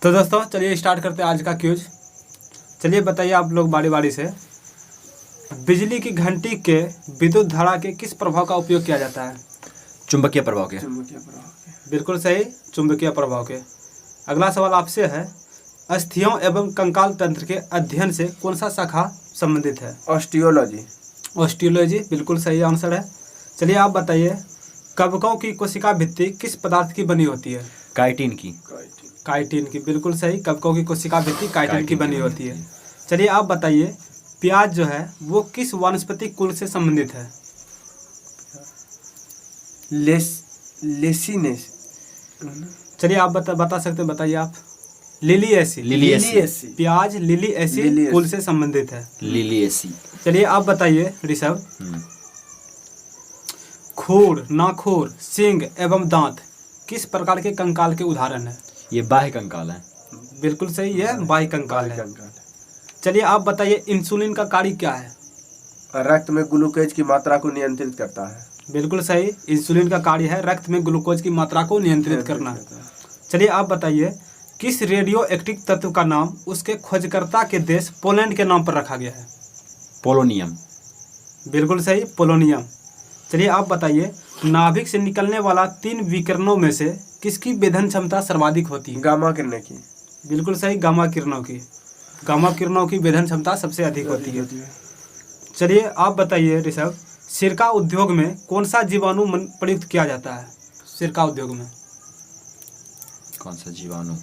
तो दोस्तों चलिए स्टार्ट करते हैं आज का क्यूज। चलिए बताइए आप लोग बारी बारी से, बिजली की घंटी के विद्युत धारा के किस प्रभाव का उपयोग किया जाता है? चुंबकीय प्रभाव के। बिल्कुल सही, चुंबकीय प्रभाव के। अगला सवाल आपसे है, अस्थियों एवं कंकाल तंत्र के अध्ययन से कौन सा शाखा संबंधित है? ऑस्टियोलॉजी। ऑस्टियोलॉजी बिल्कुल सही आंसर है। चलिए आप बताइए, कवकों की कोशिका भित्ति किस पदार्थ की बनी होती है? काइटिन की। काइटिन की बिल्कुल सही, कवकों की कोशिका भित्ति काइटिन की बनी होती है। चलिए आप बताइए, प्याज जो है वो किस वानस्पतिक कुल से संबंधित है? लेसिनेस। चलिए आप बता सकते हैं, बताइए आप। लिलिएसी। लिलिएसी। प्याज लिलिएसी कुल से संबंधित है। लिलिएसी। चलिए आप बताइए ऋषभ, खूर, नाखूर, सींग एवं दांत किस प्रकार के कंकाल के उदाहरण है? ये बाह्य कंकाल है। बिल्कुल सही, ये बाह्य कंकाल है। चलिए आप बताइए, इंसुलिन का कार्य क्या है? रक्त में ग्लूकोज की मात्रा को नियंत्रित करता है। बिल्कुल सही, इंसुलिन का कार्य है रक्त में ग्लूकोज की मात्रा को नियंत्रित करना। चलिए आप बताइए, किस रेडियो एक्टिव तत्व का नाम उसके खोजकर्ता के देश पोलैंड के नाम पर रखा गया है? पोलोनियम। बिल्कुल सही, पोलोनियम। चलिए आप बताइए, नाभिक से निकलने वाला 3 विकिरणों में से किसकी वेधन क्षमता सर्वाधिक होती है? गामा किरणें की। बिल्कुल सही, गामा किरणों की। गामा किरणों की वेधन क्षमता सबसे अधिक होती है। चलिए आप बताइए ऋषभ, सिरका उद्योग में कौन सा जीवाणु प्रयुक्त किया जाता है? सिरका उद्योग में कौन सा जीवाणु?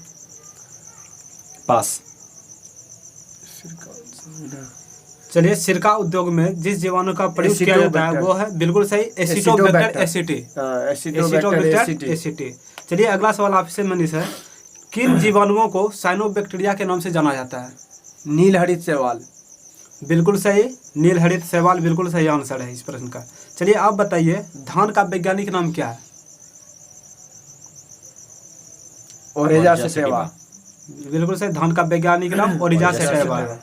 पास। चलिए, सिरका उद्योग में जिस जीवाणु का प्रयोग किया जाता है वो है, बिल्कुल सही, एसिटोबैक्टर एसिटी। एसिटोबैक्टर एसिटी। चलिए अगला सवाल आपसे मनीष है, किन जीवाणुओं को साइनोबैक्टीरिया के नाम से जाना जाता है? नील हरित शैवाल। बिल्कुल सही, नील हरित शैवाल बिल्कुल सही आंसर है इस प्रश्न का। चलिए आप बताइए, धान का वैज्ञानिक नाम क्या है? ओरेजा सेटेवा। बिल्कुल सही, धान का वैज्ञानिक नाम ओरिजा सेटेवा है।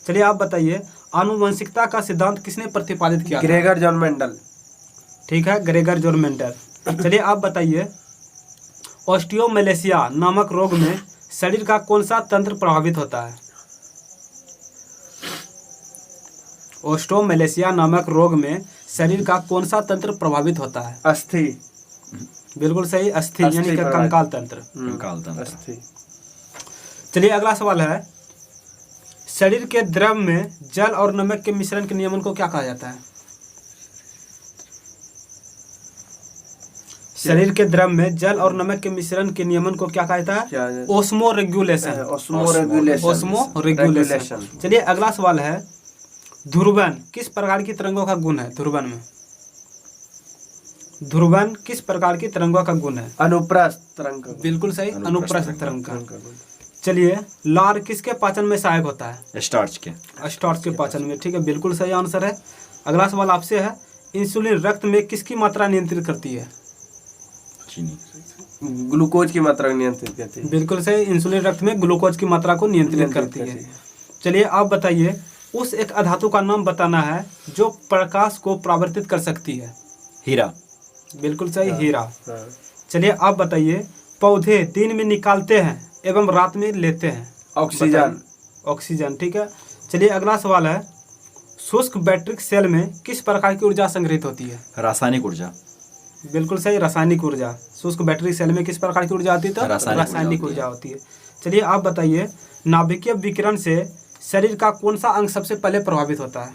चलिए आप बताइए, आनुवंशिकता का सिद्धांत किसने प्रतिपादित किया? Gregor John Mendel. ठीक है, ग्रेगर जॉन मेंडल। चलिए आप बताइए, ऑस्टियोमेलेसिया नामक रोग में शरीर का कौन सा तंत्र प्रभावित होता है? ऑस्टियोमेलेसिया नामक रोग में शरीर का कौन सा तंत्र प्रभावित होता है? अस्थि। बिल्कुल सही, अस्थि यानी कि कंकाल तंत्र। कंकाल तंत्र। अस्थि। चलिए अगला सवाल है, शरीर के द्रव में जल और नमक के मिश्रण के नियमन को क्या कहा जाता है? शरीर के द्रव में जल और नमक के मिश्रण के नियमन को क्या कहा जाता है? Osmo regulation. Osmo regulation. चलिए अगला सवाल है, ध्रुवन किस प्रकार की तरंगों का गुण है? ध्रुवन में ध्रुवन किस प्रकार की तरंगों का गुण है? अनुप्रस्थ तरंग। बिल्कुल सही, अनुप्रस्थ तरंग का। चलिए, लार किसके पाचन में सहायक होता है? स्टार्च के। स्टार्च के पाचन में। ठीक है, बिल्कुल सही आंसर है। अगला सवाल आपसे है, इंसुलिन रक्त में किसकी मात्रा नियंत्रित करती है? चीनी। ग्लूकोज की मात्रा को नियंत्रित करती है। बिल्कुल सही, इंसुलिन रक्त में ग्लूकोज की मात्रा को नियंत्रित करती है। चलिए आप बताइए, उस एक अधातु का नाम बताना है जो प्रकाश को परावर्तित कर सकती है? हीरा। बिल्कुल सही, हीरा। चलिए आप बताइए, पौधे दिन में निकालते हैं एवं रात में लेते हैं? ऑक्सीजन। ऑक्सीजन। ठीक है। चलिए अगला सवाल है, शुष्क बैटरी सेल में किस प्रकार की ऊर्जा संग्रहित होती है? रासायनिक ऊर्जा। बिल्कुल सही, रासायनिक ऊर्जा। शुष्क बैटरी सेल में किस प्रकार की ऊर्जा होती है? तो रासायनिक ऊर्जा होती है। चलिए आप बताइए, नाभिकीय विकिरण से शरीर का कौन सा अंग सबसे पहले प्रभावित होता है?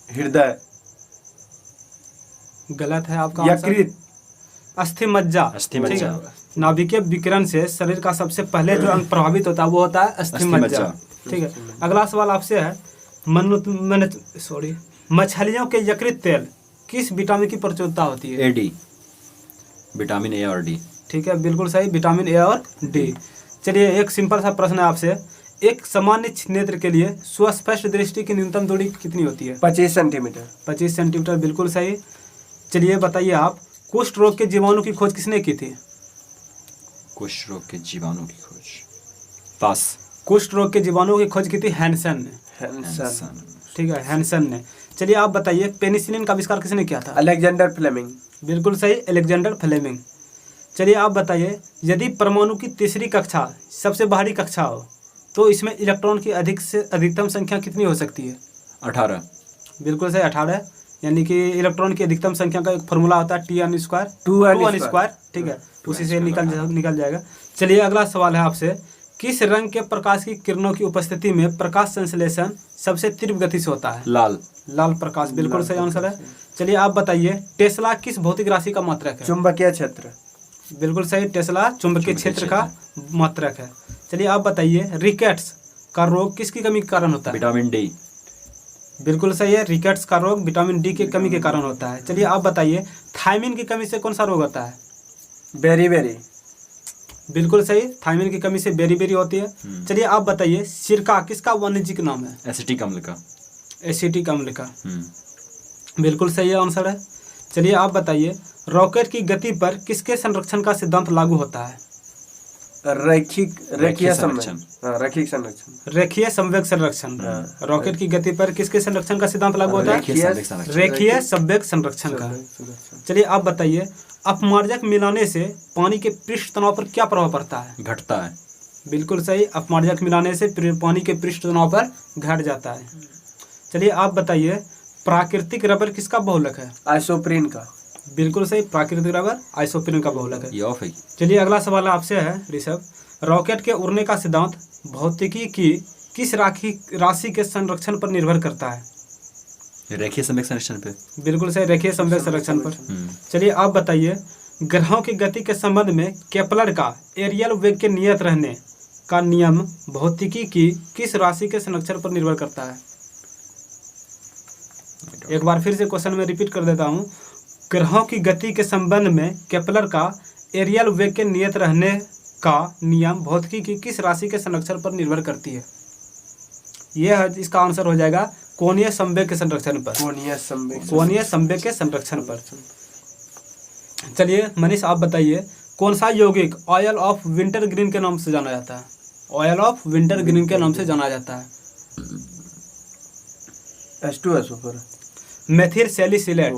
हृदय। गलत है आपका आंसर। यकृत। अस्थिमज्जा। अस्थिमज्जा। नाभिकीय विकिरण से शरीर का सबसे पहले जो अंग प्रभावित होता है वो होता है अस्थिमज्जा। ठीक है। अगला सवाल आपसे है, मछलियों के यकृत तेल किस विटामिन की प्रचुरता होती है? एडी। विटामिन ए और डी। ठीक है, बिल्कुल सही, विटामिन ए और डी। चलिए एक सिंपल सा प्रश्न है आपसे, एक सामान्य नेत्र के लिए सुस्पष्ट दृष्टि की न्यूनतम दूरी कितनी होती है? 25 सेंटीमीटर। 25 सेंटीमीटर, बिल्कुल सही। चलिए बताइए आप, कुष्ठ रोग के जीवाणु की खोज किसने की थी? कुष्ठ रोग के जीवाणु की खोज पास। कुष्ठ रोग के जीवाणु की खोज की थी हैंसन ने। ठीक है, हैंसन ने। चलिए आप बताइए, पेनिसिलिन का आविष्कार किसने किया था? Alexander Fleming. बिल्कुल सही, अलेक्जेंडर फ्लेमिंग। चलिए आप बताइए, यदि परमाणु की तीसरी कक्षा सबसे बाहरी कक्षा हो तो इसमें इलेक्ट्रॉन की अधिक से अधिकतम संख्या कितनी हो सकती है? 18। बिल्कुल सही, 18। यानी कि इलेक्ट्रॉन की अधिकतम संख्या का एक फॉर्मूला होता है T(n²), ठीक है, उसी से निकल जाएगा। चलिए अगला सवाल है आपसे, किस रंग के प्रकाश की किरणों की उपस्थिति में प्रकाश संश्लेषण सबसे तीव्र गति से होता है? लाल प्रकाश, बिल्कुल सही आंसर है। चलिए आप बताइए, टेस्ला किस भौतिक राशि का मात्रक है? चुंबकीय क्षेत्र। बिल्कुल सही, टेस्ला चुंबकीय क्षेत्र का मात्रक है। चलिए आप बताइए, रिकेट्स का रोग किसकी कमी के कारण होता है? Vitamin D. बिल्कुल सही है, रिकेट्स का रोग विटामिन डी की कमी के कारण होता है। चलिए आप बताइए, थायमिन की कमी से कौन सा रोग होता है? बेरी। बिल्कुल सही, थायमिन की कमी से बेरी होती है। चलिए आप बताइए, सिरका किसका वाणिज्यिक नाम है? एसिटिक अम्ल का। एसिटिक अम्ल का, बिल्कुल सही आंसर है। चलिए आप बताइए, रॉकेट की गति पर किसके संरक्षण का सिद्धांत लागू होता है? रेखीय संवेग संरक्षण। रॉकेट की गति पर किसके संरक्षण का सिद्धांत लागू होता है? रेखीय संवेग संरक्षण का। चलिए आप बताइए, अपमार्जक मिलाने से पानी के पृष्ठ तनाव पर क्या प्रभाव पड़ता है? घटता है। बिल्कुल सही, अपमार्जक मिलाने से पानी के पृष्ठ तनाव पर घट जाता है। चलिए आप बताइए, प्राकृतिक रबर किसका बहुलक है? आइसोप्रीन का। बिल्कुल सही, प्राकृतिक रबर आइसोप्रीन का बहुलक है। चलिए अगला सवाल आपसे है ऋषभ, रॉकेट के उड़ने का सिद्धांत भौतिकी की किस राशि के संरक्षण पर निर्भर करता है? रेखीय संवेग संरक्षण पे। बिल्कुल सही, रेखीय संवेग संरक्षण पर। चलिए आप बताइए, ग्रहों की गति के संबंध में केपलर का एरियल वेग के नियत रहने का नियम भौतिकी की किस राशि के संरक्षण पर निर्भर करता है? एक बार फिर से क्वेश्चन में रिपीट कर देता हूँ, ग्रहों की गति के संबंध में केपलर का एरियल वेग के नियत रहने का नियम भौतिकी की किस राशि के संरक्षण पर निर्भर करती है? यह है, इसका आंसर हो जाएगा कोणीय संवेग के संरक्षण पर। कोणीय संवेग के संरक्षण पर। चलिए मनीष आप बताइए, कौन सा यौगिक ऑयल ऑफ विंटर ग्रीन के नाम से जाना जाता है? ऑयल ऑफ विंटर ग्रीन के नाम से जाना जाता है। H2SO4। मेथिल सैलिसिलेट,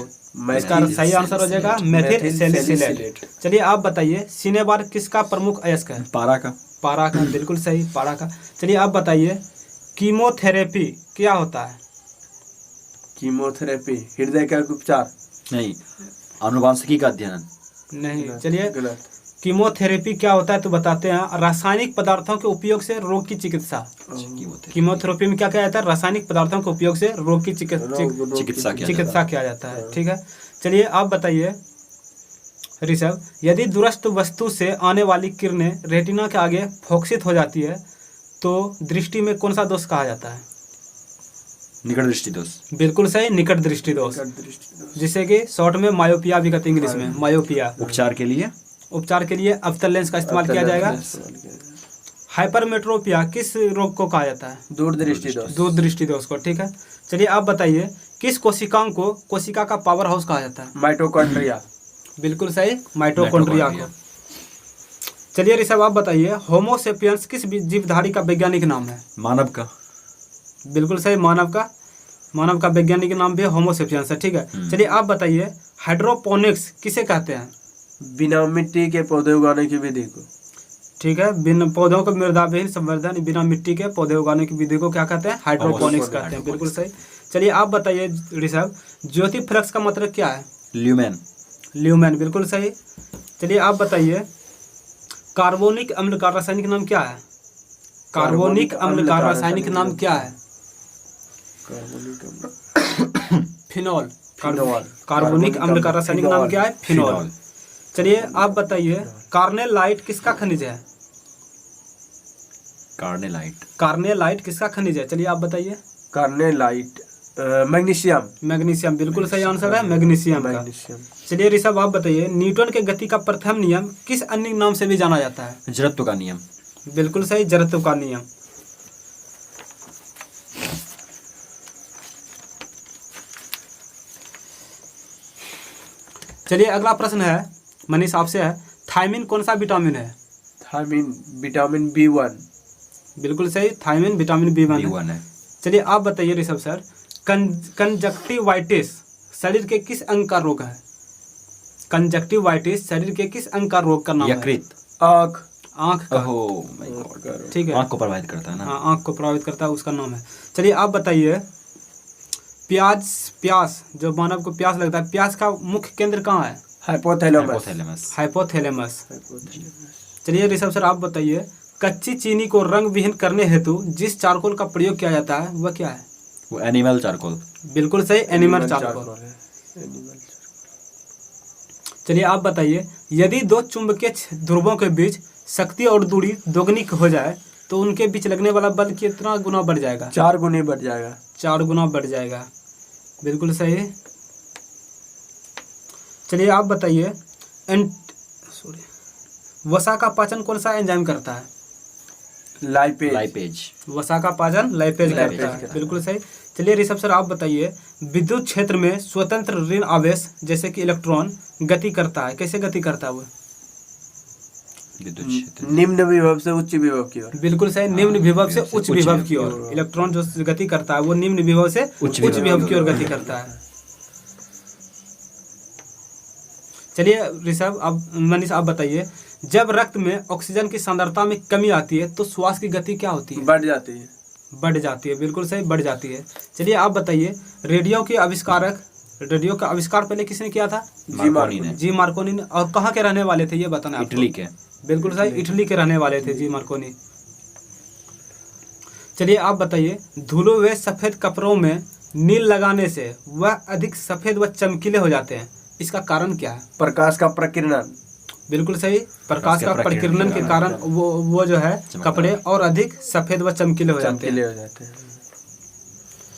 इसका सही आंसर हो जाएगा मेथिल सैलिसिलेट। चलिए आप बताइए, सिनेबार किसका प्रमुख अयस्क है? पारा का, बिल्कुल सही, पारा का। चलिए आप बताइए, कीमोथेरेपी क्या होता है? कीमोथेरेपी हृदय का उपचार नहीं, आनुवांशिकी का अध्ययन नहीं। चलिए कीमोथेरेपी क्या होता है तो बताते हैं, रासायनिक पदार्थों के उपयोग से रोग की चिकित्सा। कीमोथेरेपी में क्या किया जाता है? रासायनिक पदार्थों के उपयोग से रोग की चिकित्सा किया जाता है। ठीक है, चलिए आप बताइए ऋषभ, यदि दूरस्थ वस्तु से आने वाली किरणें रेटिना के आगे फोकसित हो जाती है तो दृष्टि में कौन सा दोष कहा जाता है? निकट दृष्टि दोष। बिल्कुल सही, निकट दृष्टि दोष, जिसे कि शॉर्ट में मायोपिया भी कहते हैं, इंग्लिश में मायोपिया। उपचार के लिए अवतल लेंस का इस्तेमाल किया जाएगा। हाइपरमेट्रोपिया किस रोग को कहा जाता है? दूरदृष्टि दोष को। ठीक है, चलिए आप बताइए, किस कोशिकांग को कोशिका का पावर हाउस कहा जाता है? माइटोकॉन्ड्रिया। बिल्कुल सही, माइटोकॉन्ड्रिया को। चलिए ऋषभ आप बताइए, होमो सेपियंस किस जीवधारी का वैज्ञानिक नाम है? मानव का। बिल्कुल सही, मानव का वैज्ञानिक नाम भी होमो सेपियंस है। ठीक है, चलिए आप बताइए, हाइड्रोपोनिक्स किसे कहते हैं? बिना मिट्टी के पौधे उगाने की विधि को। ठीक है, बिना पौधों को मृदाविहीन संवर्धन, बिना मिट्टी के पौधे उगाने की विधि को क्या कहते हैं? हाइड्रोपोनिक्स कहते हैं। बिल्कुल सही। चलिए आप बताइए ऋषभ, ज्योति फ्लक्स का मतलब क्या है? ल्यूमेन, बिल्कुल सही। चलिए आप बताइए, कार्बोनिक अम्ल का रासायनिक नाम क्या है? कार्बोनिक अम्ल का रासायनिक नाम क्या है? फिनॉल। कार्बोनिक अम्ल का रासायनिक नाम क्या है? फिनॉल। चलिए आप बताइए, कार्नेलाइट किसका खनिज है? कार्नेलाइट किसका खनिज है? चलिए आप बताइए। कार्नेलाइट मैग्नीशियम, बिल्कुल सही आंसर है, मैग्नीशियम का। चलिए ऋषभ आप बताइए, न्यूटन के गति का प्रथम नियम किस अन्य नाम से भी जाना जाता है? जड़त्व का नियम। बिल्कुल सही, जड़त्व का नियम। चलिए अगला प्रश्न है मनीष आपसे है, थायमिन कौन सा विटामिन है? Vitamin B1। बिल्कुल सही, थायमिन विटामिन B1 है। चलिए आप बताइए ऋषभ सर, कंजक्टिवाइटिस शरीर के किस अंग का रोग है? कंजक्टिवाइटिस शरीर के किस अंग का रोग का नाम है? यकृत। आँख का। ओह माय गॉड, ठीक है, आँख को प्रभावित करता है ना। हाँ, आँख को प्रभावित करता है, उसका नाम है। चलिए आप बताइए, प्यास जो मानव को प्यास लगता है, प्यास का मुख्य केंद्र कहाँ है? हाइपोथैलेमस। चलिए ऋषभ सर आप बताइए, कच्ची चीनी को रंग विहीन करने हेतु जिस चारकोल का प्रयोग किया जाता है वह क्या है? वो एनिमल चारकोल। बिल्कुल सही, एनिमल चारकोल। चलिए आप बताइए, यदि दो चुंबकीय ध्रुवों के बीच शक्ति और दूरी दोगुनी हो जाए तो उनके बीच लगने वाला बल कितना गुना बढ़ जाएगा? 4 गुना बढ़ जाएगा। 4 गुना बढ़ जाएगा, बिल्कुल सही। चलिए आप बताइए, वसा का पाचन कौन सा एंजाइम करता है? लाइपेज। वसा का पाचन लाइपेज करता है, बिल्कुल सही। चलिए ऋषभ सर आप बताइए, विद्युत क्षेत्र में स्वतंत्र ऋण आवेश जैसे कि इलेक्ट्रॉन गति करता है, कैसे गति करता है वो? विद्युत क्षेत्र निम्न विभव से उच्च विभव की ओर। बिल्कुल सही, निम्न विभव से उच्च विभव की ओर। इलेक्ट्रॉन जो गति करता है वो निम्न विभव से उच्च विभव की ओर गति करता है। चलिए ऋषभ अब मनीष आप बताइए, जब रक्त में ऑक्सीजन की सांद्रता में कमी आती है तो श्वास की गति क्या होती है? बढ़ जाती है। बढ़ जाती है, बिल्कुल सही, बढ़ जाती है। चलिए आप बताइए, रेडियो का आविष्कार पहले किसने किया था? जी मार्कोनी ने। और कहाँ के रहने वाले थे ये बताना? इटली के। बिल्कुल सही, इटली के रहने वाले थे जी मार्कोनी। चलिए आप बताइए, धुलो व सफेद कपड़ों में नील लगाने से वह अधिक सफेद व चमकीले हो जाते हैं, इसका कारण क्या है? प्रकाश का प्रकीर्णन। बिल्कुल सही, प्रकाश का प्रकीर्णन के कारण वो जो है कपड़े और अधिक सफेद व चमकीले हो जाते हैं।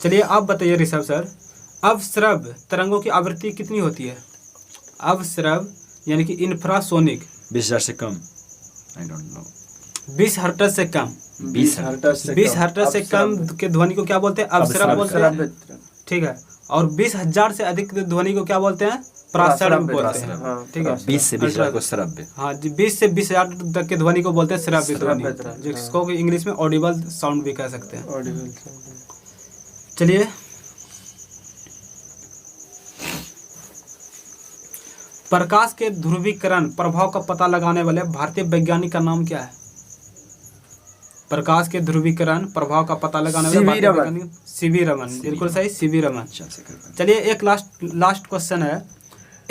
चलिए आप बताइए ऋषभ सर, अवस्रव तरंगों की आवृत्ति कितनी होती है? अवस्रव यानी कि इंफ्रासोनिक। 20,000 से कम। I don't know. 20 हर्ट्ज से कम। 20 हर्ट्ज से कम के ध्वनि को क्या बोलते हैं? अवस्रव बोलते हैं, ठीक है। और 20,000 से अधिक ध्वनि को क्या बोलते हैं? प्रासरव बोलते हैं, ठीक है। 20 से 20,000 को श्रव्य। हाँ जी, 20 से 20,000 तक के ध्वनि को बोलते हैं श्रव्य ध्वनि, जिसको इंग्लिश में ऑडिबल साउंड भी कह सकते हैं। चलिए प्रकाश के ध्रुवीकरण प्रभाव का पता लगाने वाले भारतीय वैज्ञानिक का नाम क्या है? प्रकाश के ध्रुवीकरण प्रभाव का पता लगाने वाले भारतीय वैज्ञानिक सीवी रमन। बिल्कुल सही, सीवी रमन। चलिए एक लास्ट क्वेश्चन है,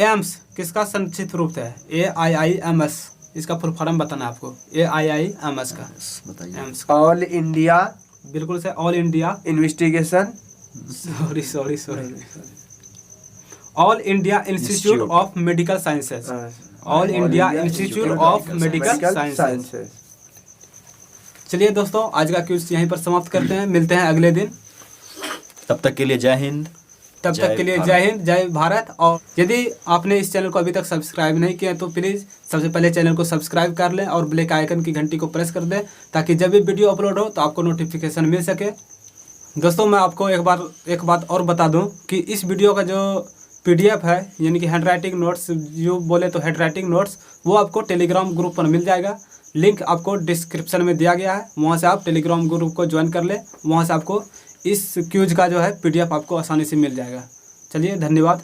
एम्स किसका संक्षिप्त रूप है? AIIMS, इसका फुल फॉर्म बताना आपको। AIIMS का बताइए। AIIMS all India. बिल्कुल सही, all India investigation. Sorry all India institute of medical sciences. All India institute of medical sciences. चलिए दोस्तों, आज का क्विज यहीं पर समाप्त करते हैं, मिलते हैं अगले दिन। तब तक के लिए जय हिंद। तब तक के लिए जय हिंद, जय भारत। और यदि आपने इस चैनल को अभी तक सब्सक्राइब नहीं किया तो प्लीज़ सबसे पहले चैनल को सब्सक्राइब कर लें और ब्लैक आइकन की घंटी को प्रेस कर दें, ताकि जब भी वीडियो अपलोड हो तो आपको नोटिफिकेशन मिल सके। दोस्तों मैं आपको एक बात और बता दूं कि इस वीडियो का जो PDF है, यानी कि हैंडराइटिंग नोट्स, जो बोले तो हैंडराइटिंग नोट्स, वो आपको टेलीग्राम ग्रुप पर मिल जाएगा। लिंक आपको डिस्क्रिप्शन में दिया गया है, वहाँ से आप टेलीग्राम ग्रुप को ज्वाइन कर लें। वहाँ से आपको इस क्यूज का जो है PDF आपको आसानी से मिल जाएगा। चलिए धन्यवाद।